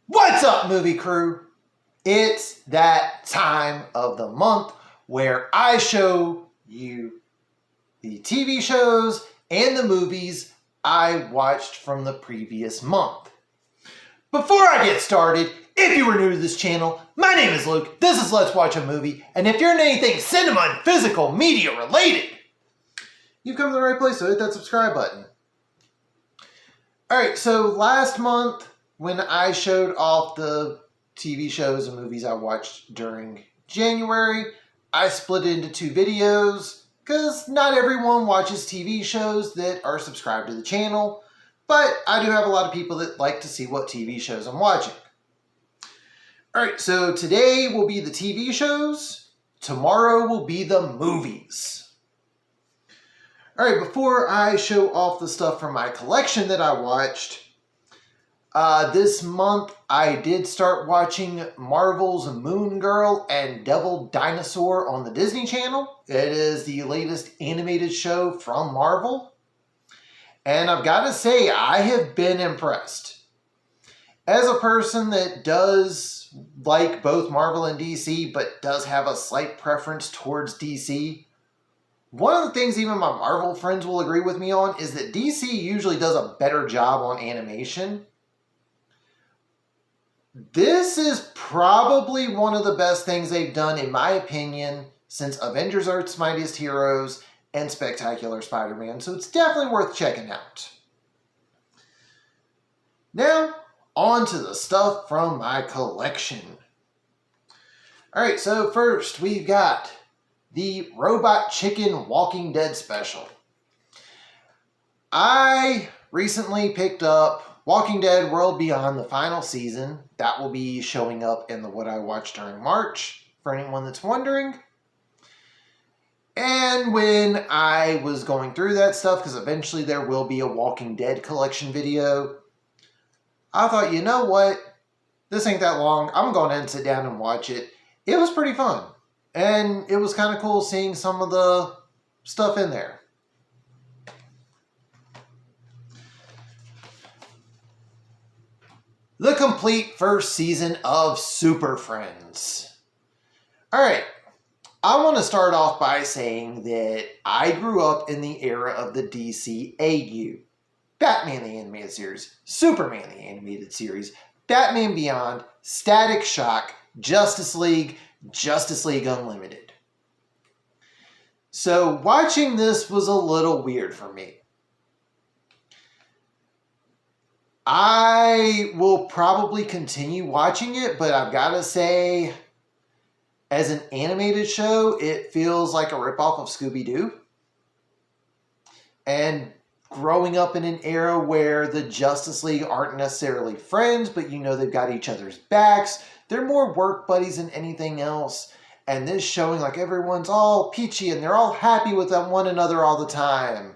What's up, movie crew? It's that time of the month where I show you the TV shows and the movies I watched from the previous month. Before I get started, if you were new to this channel, my name is Luke, this is Let's Watch a Movie, and if you're in anything cinema and physical media related, you've come to the right place, so hit that subscribe button. Alright, so last month, when I showed off the TV shows and movies I watched during January, I split it into two videos because not everyone watches TV shows that are subscribed to the channel, but I do have a lot of people that like to see what TV shows I'm watching. Alright, so today will be the TV shows, tomorrow will be the movies. Alright, before I show off the stuff from my collection that I watched, this month I did start watching Marvel's Moon Girl and Devil Dinosaur on the Disney Channel. It is the latest animated show from Marvel. And I've got to say, I have been impressed. As a person that does like both Marvel and DC, but does have a slight preference towards DC, one of the things even my Marvel friends will agree with me on is that DC usually does a better job on animation. This is probably one of the best things they've done, in my opinion, since Avengers Earth's Mightiest Heroes and Spectacular Spider-Man, so it's definitely worth checking out. Now, on to the stuff from my collection. Alright, so first we've got the Robot Chicken Walking Dead special. I recently picked up Walking Dead World Beyond the final season. That will be showing up in the What I Watched During March, for anyone that's wondering. And when I was going through that stuff, because eventually there will be a Walking Dead collection video, I thought, you know what? This ain't that long. I'm going to sit down and watch it. It was pretty fun. And it was kind of cool seeing some of the stuff in there. The complete first season of Super Friends. Alright, I want to start off by saying that I grew up in the era of the DCAU. Batman the Animated Series, Superman the Animated Series, Batman Beyond, Static Shock, Justice League Unlimited. So watching this was a little weird for me. I will probably continue watching it, but I've got to say, as an animated show, it feels like a ripoff of Scooby-Doo. And growing up in an era where the Justice League aren't necessarily friends, but you know they've got each other's backs. They're more work buddies than anything else. And this showing like everyone's all peachy and they're all happy with one another all the time.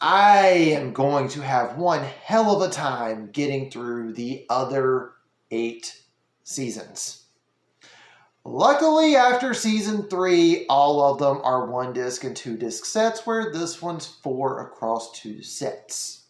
I am going to have one hell of a time getting through the other 8 seasons. Luckily, after season 3, all of them are 1 disc and 2 disc sets, where this one's 4 across 2 sets.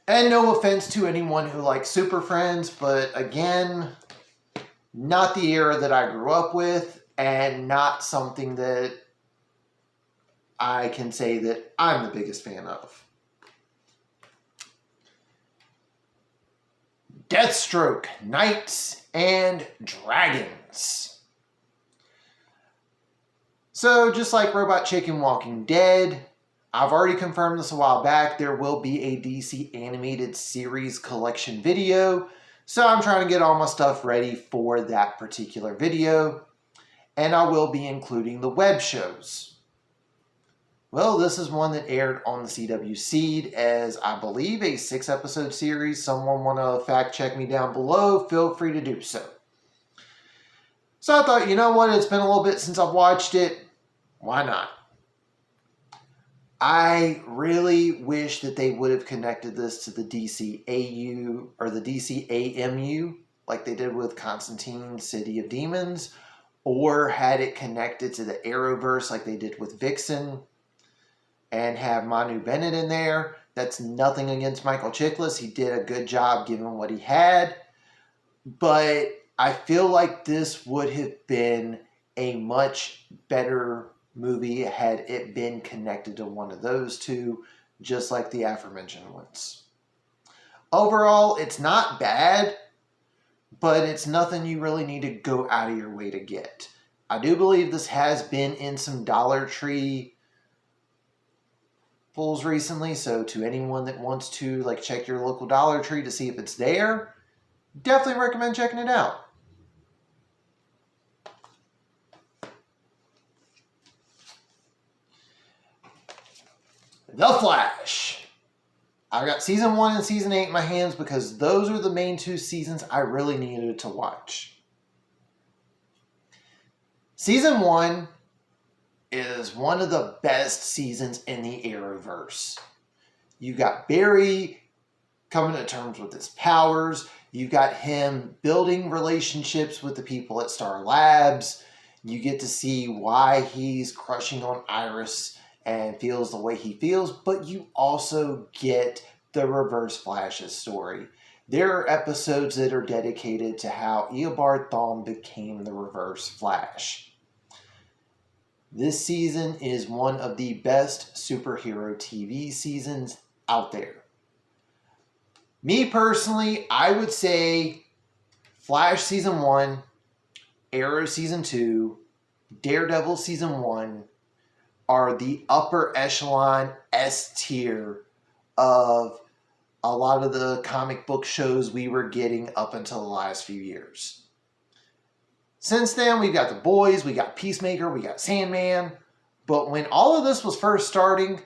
And no offense to anyone who likes Super Friends, but again, not the era that I grew up with, and not something that I can say that I'm the biggest fan of. Deathstroke, Knights and Dragons. So just like Robot Chicken Walking Dead, I've already confirmed this a while back, there will be a DC animated series collection video. So I'm trying to get all my stuff ready for that particular video. And I will be including the web shows. Well, this is one that aired on the CW Seed as, I believe, a 6-episode series. Someone want to fact check me down below, feel free to do so. So I thought, you know what, it's been a little bit since I've watched it. Why not? I really wish that they would have connected this to the DCAU or the DCAMU like they did with Constantine, City of Demons, or had it connected to the Arrowverse like they did with Vixen and have Manu Bennett in there. That's nothing against Michael Chiklis. He did a good job given what he had. But I feel like this would have been a much better movie had it been connected to one of those two, just like the aforementioned ones. Overall, it's not bad, but it's nothing you really need to go out of your way to get. I do believe this has been in some Dollar Tree pulls recently, so to anyone that wants to check your local Dollar Tree to see if it's there, definitely recommend checking it out. The Flash. I got season 1 and season 8 in my hands because those are the main 2 seasons I really needed to watch. Season 1 is one of the best seasons in the Arrowverse. You got Barry coming to terms with his powers. You got him building relationships with the people at Star Labs. You get to see why he's crushing on Iris and feels the way he feels, but you also get the Reverse Flash's story. There are episodes that are dedicated to how Eobard Thawne became the Reverse Flash. This season is one of the best superhero TV seasons out there. Me personally, I would say Flash Season 1, Arrow Season 2, Daredevil Season 1 are the upper echelon S tier of a lot of the comic book shows we were getting up until the last few years. Since then, we've got The Boys, we got Peacemaker, we got Sandman. But when all of this was first starting,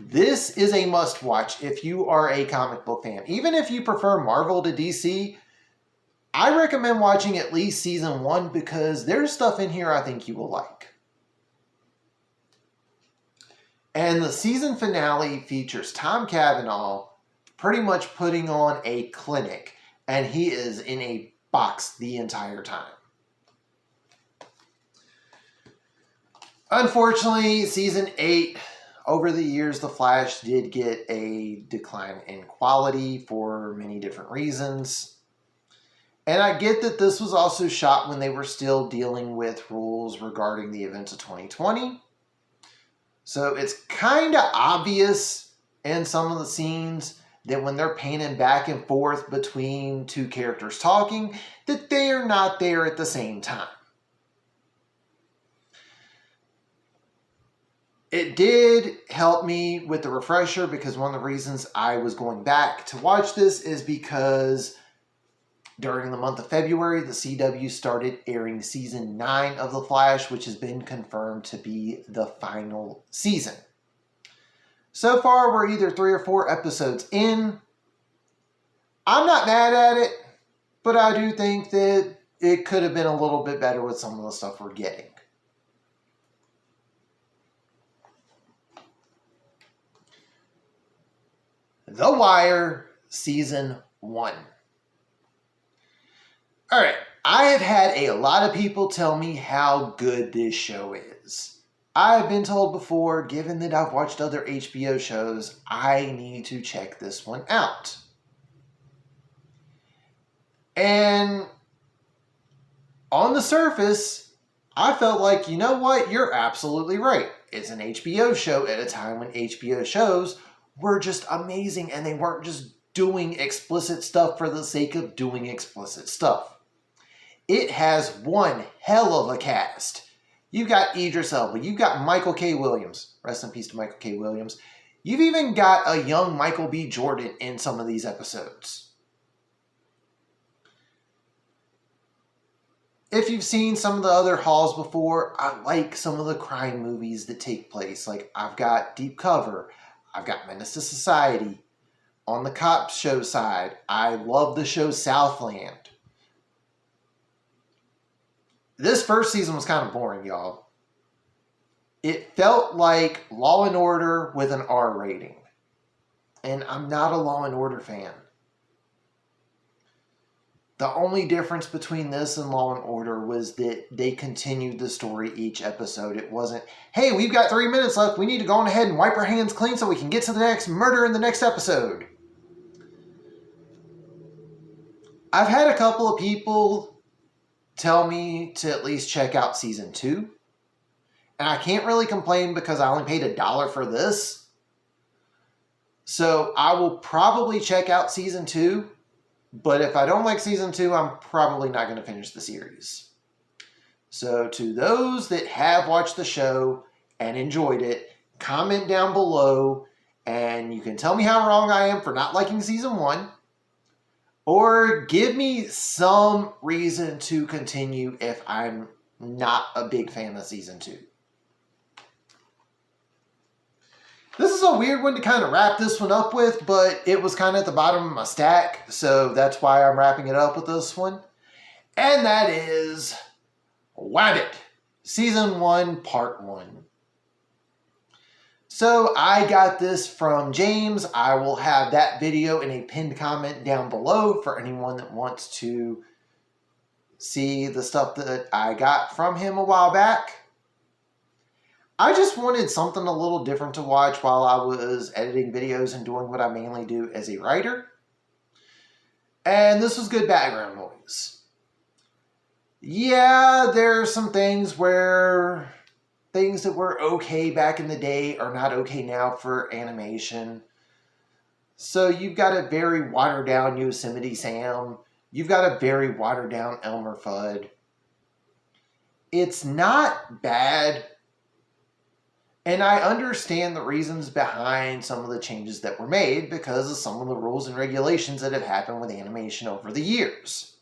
this is a must-watch if you are a comic book fan. Even if you prefer Marvel to DC, I recommend watching at least Season 1 because there's stuff in here I think you will like. And the season finale features Tom Cavanaugh pretty much putting on a clinic, and he is in a box the entire time. Unfortunately, season 8, over the years, The Flash did get a decline in quality for many different reasons. And I get that this was also shot when they were still dealing with rules regarding the events of 2020. So it's kind of obvious in some of the scenes that when they're panning back and forth between two characters talking, that they are not there at the same time. It did help me with the refresher because one of the reasons I was going back to watch this is because during the month of February, the CW started airing season 9 of The Flash, which has been confirmed to be the final season. So far, we're either 3 or 4 episodes in. I'm not mad at it, but I do think that it could have been a little bit better with some of the stuff we're getting. The Wire, Season 1. Alright, I have had a lot of people tell me how good this show is. I've been told before, given that I've watched other HBO shows, I need to check this one out. And on the surface, I felt like, you know what, you're absolutely right. It's an HBO show at a time when HBO shows were just amazing and they weren't just doing explicit stuff for the sake of doing explicit stuff. It has one hell of a cast. You've got Idris Elba. You've got Michael K. Williams. Rest in peace to Michael K. Williams. You've even got a young Michael B. Jordan in some of these episodes. If you've seen some of the other hauls before, I like some of the crime movies that take place. Like, I've got Deep Cover. I've got Menace to Society. On the cop show side, I love the show Southland. This first season was kind of boring, y'all. It felt like Law and Order with an R rating. And I'm not a Law and Order fan. The only difference between this and Law and Order was that they continued the story each episode. It wasn't, hey, we've got 3 minutes left. We need to go on ahead and wipe our hands clean so we can get to the next murder in the next episode. I've had a couple of people tell me to at least check out season 2. And I can't really complain because I only paid $1 for this. So I will probably check out season 2. But if I don't like season 2, I'm probably not going to finish the series. So to those that have watched the show and enjoyed it, comment down below and you can tell me how wrong I am for not liking season 1. Or give me some reason to continue if I'm not a big fan of season 2. This is a weird one to kind of wrap this one up with, but it was kind of at the bottom of my stack, so that's why I'm wrapping it up with this one. And that is Wabbit, Season 1, Part 1. So I got this from James. I will have that video in a pinned comment down below for anyone that wants to see the stuff that I got from him a while back. I just wanted something a little different to watch while I was editing videos and doing what I mainly do as a writer. And this was good background noise. Yeah, there are some things where things that were okay back in the day are not okay now for animation. So you've got a very watered down Yosemite Sam. You've got a very watered down Elmer Fudd. It's not bad. And I understand the reasons behind some of the changes that were made because of some of the rules and regulations that have happened with animation over the years.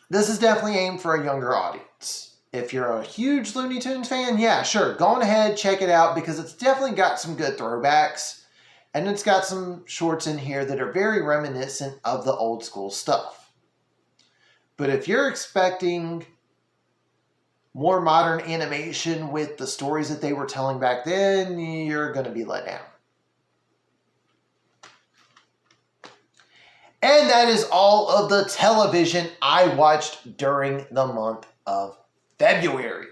This is definitely aimed for a younger audience. If you're a huge Looney Tunes fan, yeah, sure, go on ahead, check it out because it's definitely got some good throwbacks. And it's got some shorts in here that are very reminiscent of the old school stuff. But if you're expecting more modern animation with the stories that they were telling back then, you're going to be let down. And that is all of the television I watched during the month of February.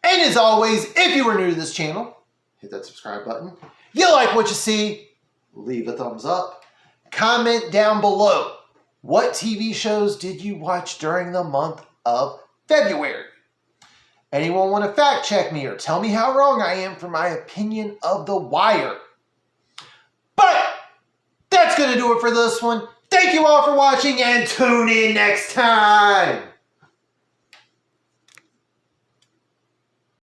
And as always, if you are new to this channel, hit that subscribe button. If you like what you see, leave a thumbs up. Comment down below, what TV shows did you watch during the month of February? Anyone want to fact check me or tell me how wrong I am for my opinion of The Wire? But that's going to do it for this one. Thank you all for watching and tune in next time.